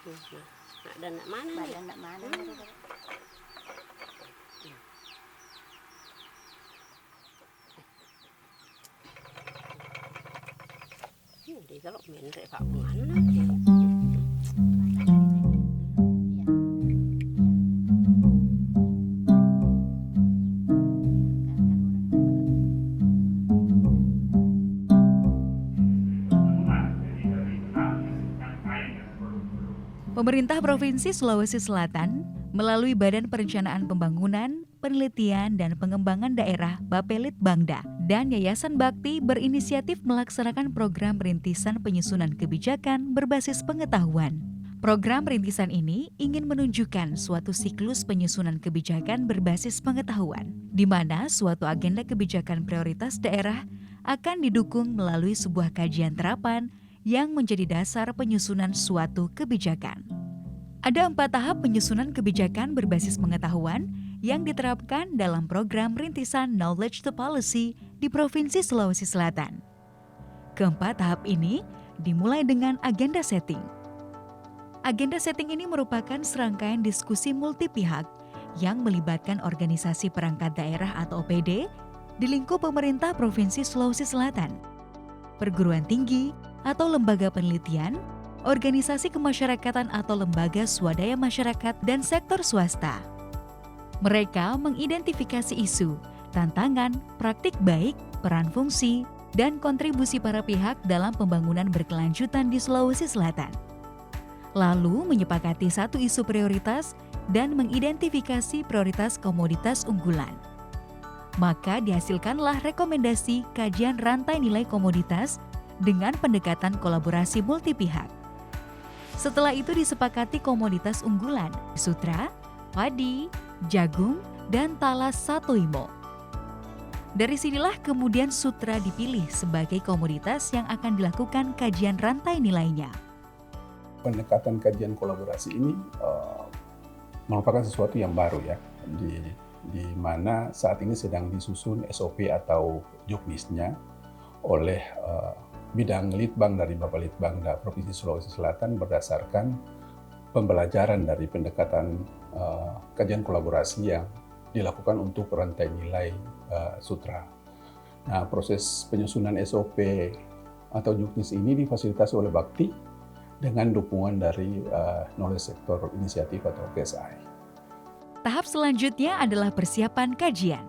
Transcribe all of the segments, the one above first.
Nak dan nak mana nih? Badan nak mana? Di kalau main rek Pak mana nih? Pemerintah Provinsi Sulawesi Selatan melalui Badan Perencanaan Pembangunan, Penelitian dan Pengembangan Daerah Bapelitbangda dan Yayasan Bakti berinisiatif melaksanakan program rintisan penyusunan kebijakan berbasis pengetahuan. Program rintisan ini ingin menunjukkan suatu siklus penyusunan kebijakan berbasis pengetahuan, di mana suatu agenda kebijakan prioritas daerah akan didukung melalui sebuah kajian terapan yang menjadi dasar penyusunan suatu kebijakan. Ada 4 tahap penyusunan kebijakan berbasis pengetahuan yang diterapkan dalam program rintisan Knowledge to Policy di Provinsi Sulawesi Selatan. Keempat tahap ini dimulai dengan agenda setting. Agenda setting ini merupakan serangkaian diskusi multi pihak yang melibatkan organisasi perangkat daerah atau OPD di lingkup pemerintah Provinsi Sulawesi Selatan, perguruan tinggi atau lembaga penelitian, organisasi kemasyarakatan atau lembaga swadaya masyarakat, dan sektor swasta. Mereka mengidentifikasi isu, tantangan, praktik baik, peran fungsi, dan kontribusi para pihak dalam pembangunan berkelanjutan di Sulawesi Selatan. Lalu menyepakati satu isu prioritas dan mengidentifikasi prioritas komoditas unggulan. Maka dihasilkanlah rekomendasi kajian rantai nilai komoditas dengan pendekatan kolaborasi multi pihak. Setelah itu disepakati komoditas unggulan, sutra, padi, jagung, dan talas satoimo. Dari sinilah kemudian sutra dipilih sebagai komoditas yang akan dilakukan kajian rantai nilainya. Pendekatan kajian kolaborasi ini merupakan sesuatu yang baru ya, di mana saat ini sedang disusun SOP atau juknisnya oleh bidang litbang dari Bapelitbangda Provinsi Sulawesi Selatan berdasarkan pembelajaran dari pendekatan kajian kolaborasi yang dilakukan untuk rantai nilai sutra. Nah, proses penyusunan SOP atau juknis ini difasilitasi oleh Bakti dengan dukungan dari Knowledge Sector Initiative atau KSI. Tahap selanjutnya adalah persiapan kajian.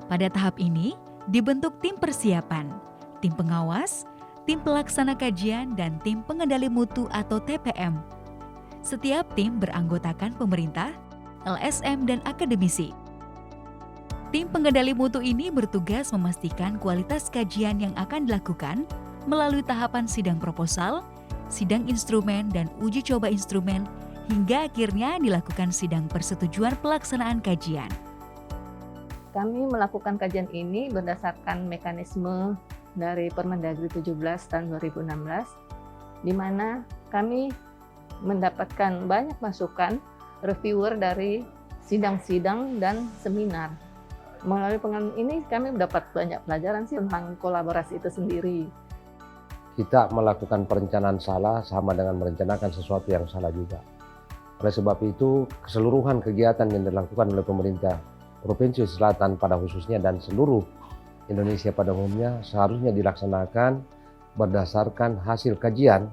Pada tahap ini dibentuk tim persiapan, tim pengawas, tim pelaksana kajian, dan tim pengendali mutu atau TPM. Setiap tim beranggotakan pemerintah, LSM, dan akademisi. Tim pengendali mutu ini bertugas memastikan kualitas kajian yang akan dilakukan melalui tahapan sidang proposal, sidang instrumen, dan uji coba instrumen, hingga akhirnya dilakukan sidang persetujuan pelaksanaan kajian. Kami melakukan kajian ini berdasarkan mekanisme dari Permendagri 17 tahun 2016, di mana kami mendapatkan banyak masukan reviewer dari sidang-sidang dan seminar. Melalui pengalaman ini kami mendapat banyak pelajaran sih tentang kolaborasi itu sendiri. Kita melakukan perencanaan salah sama dengan merencanakan sesuatu yang salah juga. Oleh sebab itu, keseluruhan kegiatan yang dilakukan oleh pemerintah Provinsi Selatan pada khususnya dan seluruh Indonesia pada umumnya seharusnya dilaksanakan berdasarkan hasil kajian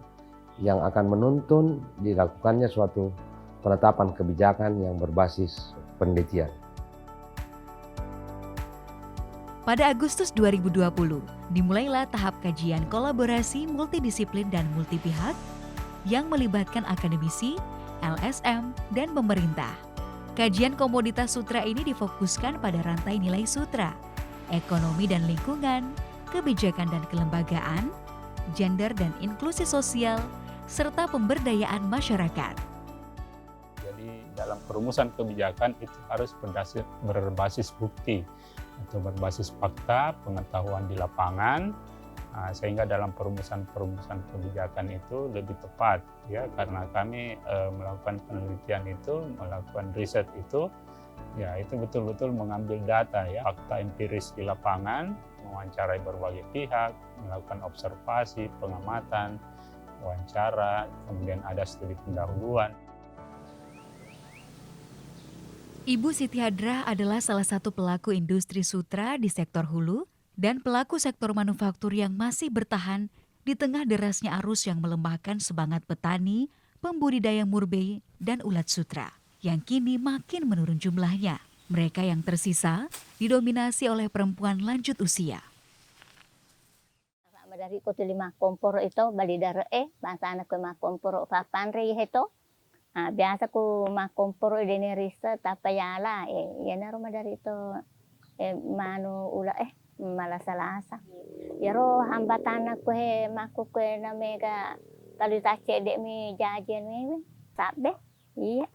yang akan menuntun dilakukannya suatu penetapan kebijakan yang berbasis penelitian. Pada Agustus 2020, dimulailah tahap kajian kolaborasi multidisiplin dan multipihak yang melibatkan akademisi, LSM, dan pemerintah. Kajian komoditas sutra ini difokuskan pada rantai nilai sutra, ekonomi dan lingkungan, kebijakan dan kelembagaan, gender dan inklusi sosial, serta pemberdayaan masyarakat. Jadi dalam perumusan kebijakan itu harus berbasis bukti atau berbasis fakta, pengetahuan di lapangan, sehingga dalam perumusan kebijakan itu lebih tepat ya, karena kami melakukan penelitian itu, melakukan riset itu ya, itu betul-betul mengambil data ya, fakta empiris di lapangan, mewawancarai berbagai pihak, melakukan observasi, pengamatan, wawancara, kemudian ada studi pendahuluan. Ibu Siti Hadrah adalah salah satu pelaku industri sutra di sektor hulu dan pelaku sektor manufaktur yang masih bertahan di tengah derasnya arus yang melemahkan semangat petani, pembudidaya murbei, dan ulat sutra yang kini makin menurun jumlahnya. Mereka yang tersisa didominasi oleh perempuan lanjut usia. Dari ko lima kompor itu bali dare bangsa anak ko kompor papanri itu biasa ko kompor dini risa tapayala ya na rumah dari itu manu ula malasalasa yaro hambatan ko maku ko na mega tali tace de mi jajen mi sabe iya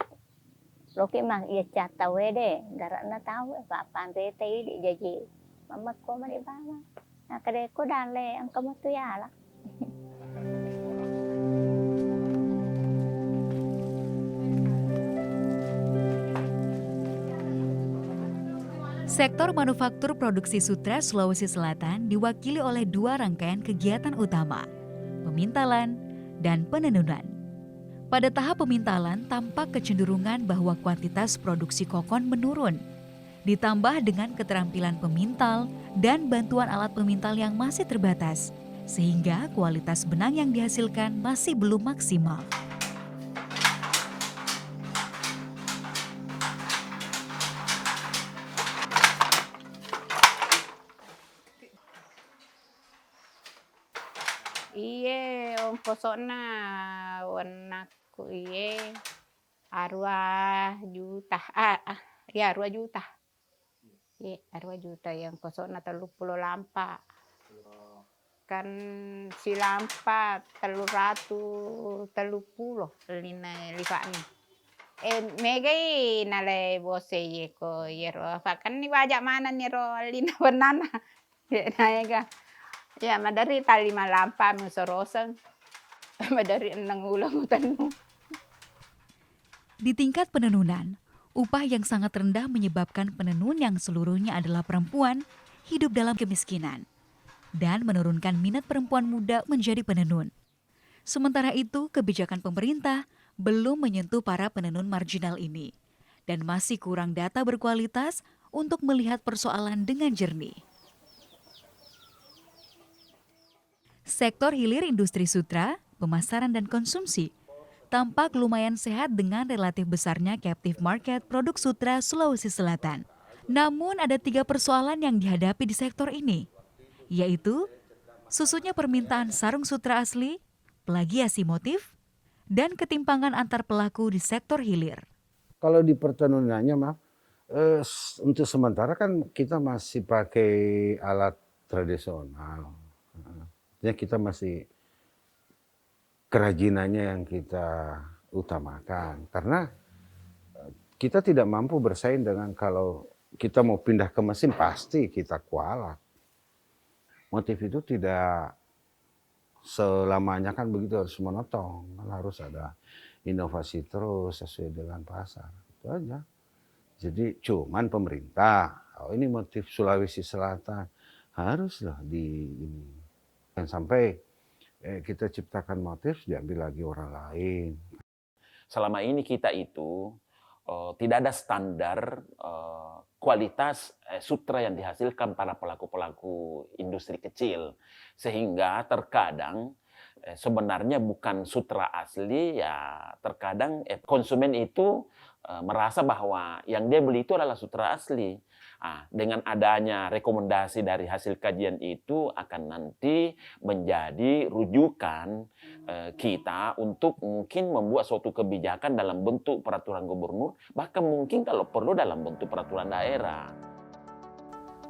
loki mah iya cata wede gara na tahu papanri teh di jaji mama ko mari bawa. Nah, kadang ko dale ang kamu tuh ya lah. Sektor manufaktur produksi sutra Sulawesi Selatan diwakili oleh 2 rangkaian kegiatan utama, pemintalan dan penenunan. Pada tahap pemintalan tampak kecenderungan bahwa kuantitas produksi kokon menurun. Ditambah dengan keterampilan pemintal dan bantuan alat pemintal yang masih terbatas, sehingga kualitas benang yang dihasilkan masih belum maksimal. Iye, om posona warnaku iye arwah juta, arwah juta. Iya, arwah juta yang kosona 30 lampa. Kan si lampa 330 lina lifani. Megai nale bose ye ko yero. Kan ni wajak mana ni ro lina banana. Ya naega. Ya madari 5 lampa musoroseng. Madari 6 ulang utanu. Di tingkat penenunan, upah yang sangat rendah menyebabkan penenun yang seluruhnya adalah perempuan hidup dalam kemiskinan dan menurunkan minat perempuan muda menjadi penenun. Sementara itu, kebijakan pemerintah belum menyentuh para penenun marginal ini dan masih kurang data berkualitas untuk melihat persoalan dengan jernih. Sektor hilir industri sutra, pemasaran dan konsumsi tampak lumayan sehat dengan relatif besarnya captive market produk sutra Sulawesi Selatan. Namun ada 3 persoalan yang dihadapi di sektor ini, yaitu susutnya permintaan sarung sutra asli, plagiasi motif, dan ketimpangan antar pelaku di sektor hilir. Kalau di pertenunannya untuk sementara kan kita masih pakai alat tradisional. Ya kita masih kerajinannya yang kita utamakan. Karena kita tidak mampu bersaing dengan kalau kita mau pindah ke mesin pasti kita kualat. Motif itu tidak selamanya kan begitu, harus monoton. Harus ada inovasi terus sesuai dengan pasar. Itu aja. Jadi cuman pemerintah, ini motif Sulawesi Selatan haruslah ini. Dan sampai kita ciptakan motif diambil lagi orang lain. Selama ini kita itu tidak ada standar kualitas sutra yang dihasilkan para pelaku-pelaku industri kecil. Sehingga terkadang sebenarnya bukan sutra asli, ya terkadang konsumen itu merasa bahwa yang dia beli itu adalah sutra asli. Dengan adanya rekomendasi dari hasil kajian itu akan nanti menjadi rujukan kita untuk mungkin membuat suatu kebijakan dalam bentuk peraturan gubernur, bahkan mungkin kalau perlu dalam bentuk peraturan daerah.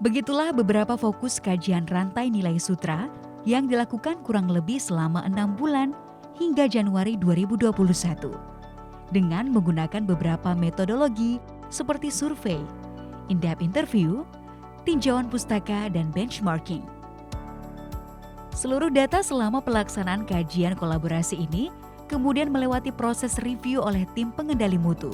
Begitulah beberapa fokus kajian rantai nilai sutra yang dilakukan kurang lebih selama 6 bulan hingga Januari 2021. Dengan menggunakan beberapa metodologi seperti survei, in-depth interview, tinjauan pustaka, dan benchmarking. Seluruh data selama pelaksanaan kajian kolaborasi ini kemudian melewati proses review oleh tim pengendali mutu.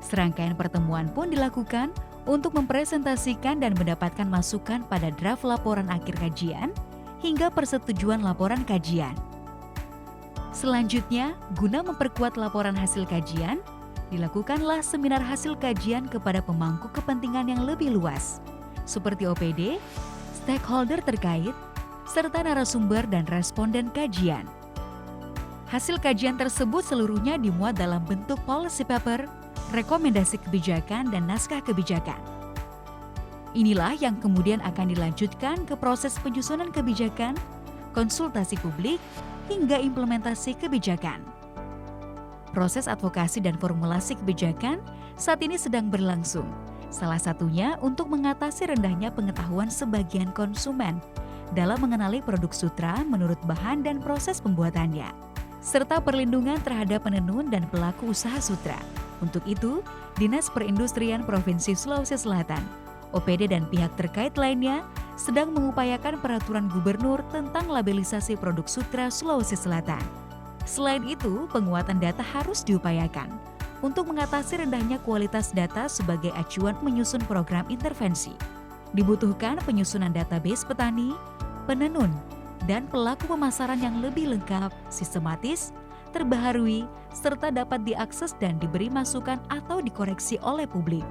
Serangkaian pertemuan pun dilakukan untuk mempresentasikan dan mendapatkan masukan pada draft laporan akhir kajian hingga persetujuan laporan kajian. Selanjutnya, guna memperkuat laporan hasil kajian, dilakukanlah seminar hasil kajian kepada pemangku kepentingan yang lebih luas, seperti OPD, stakeholder terkait, serta narasumber dan responden kajian. Hasil kajian tersebut seluruhnya dimuat dalam bentuk policy paper, rekomendasi kebijakan, dan naskah kebijakan. Inilah yang kemudian akan dilanjutkan ke proses penyusunan kebijakan, konsultasi publik, hingga implementasi kebijakan. Proses advokasi dan formulasi kebijakan saat ini sedang berlangsung, salah satunya untuk mengatasi rendahnya pengetahuan sebagian konsumen dalam mengenali produk sutra menurut bahan dan proses pembuatannya, serta perlindungan terhadap penenun dan pelaku usaha sutra. Untuk itu, Dinas Perindustrian Provinsi Sulawesi Selatan, OPD dan pihak terkait lainnya sedang mengupayakan peraturan gubernur tentang labelisasi produk sutra Sulawesi Selatan. Selain itu, penguatan data harus diupayakan untuk mengatasi rendahnya kualitas data sebagai acuan menyusun program intervensi. Dibutuhkan penyusunan database petani, penenun, dan pelaku pemasaran yang lebih lengkap, sistematis, terbaharui, serta dapat diakses dan diberi masukan atau dikoreksi oleh publik.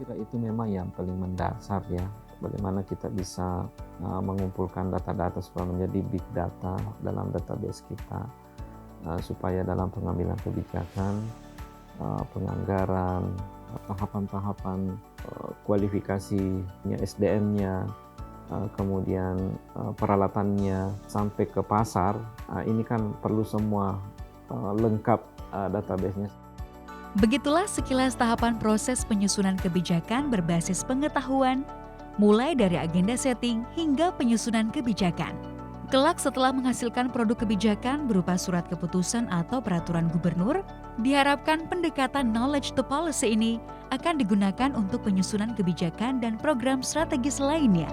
Kira itu memang yang paling mendasar ya, bagaimana kita bisa mengumpulkan data-data supaya menjadi big data dalam database kita, supaya dalam pengambilan kebijakan, penganggaran, tahapan-tahapan kualifikasinya, SDM-nya, kemudian peralatannya sampai ke pasar, ini kan perlu semua lengkap database-nya. Begitulah sekilas tahapan proses penyusunan kebijakan berbasis pengetahuan, mulai dari agenda setting hingga penyusunan kebijakan. Kelak setelah menghasilkan produk kebijakan berupa surat keputusan atau peraturan gubernur, diharapkan pendekatan knowledge to policy ini akan digunakan untuk penyusunan kebijakan dan program strategis lainnya.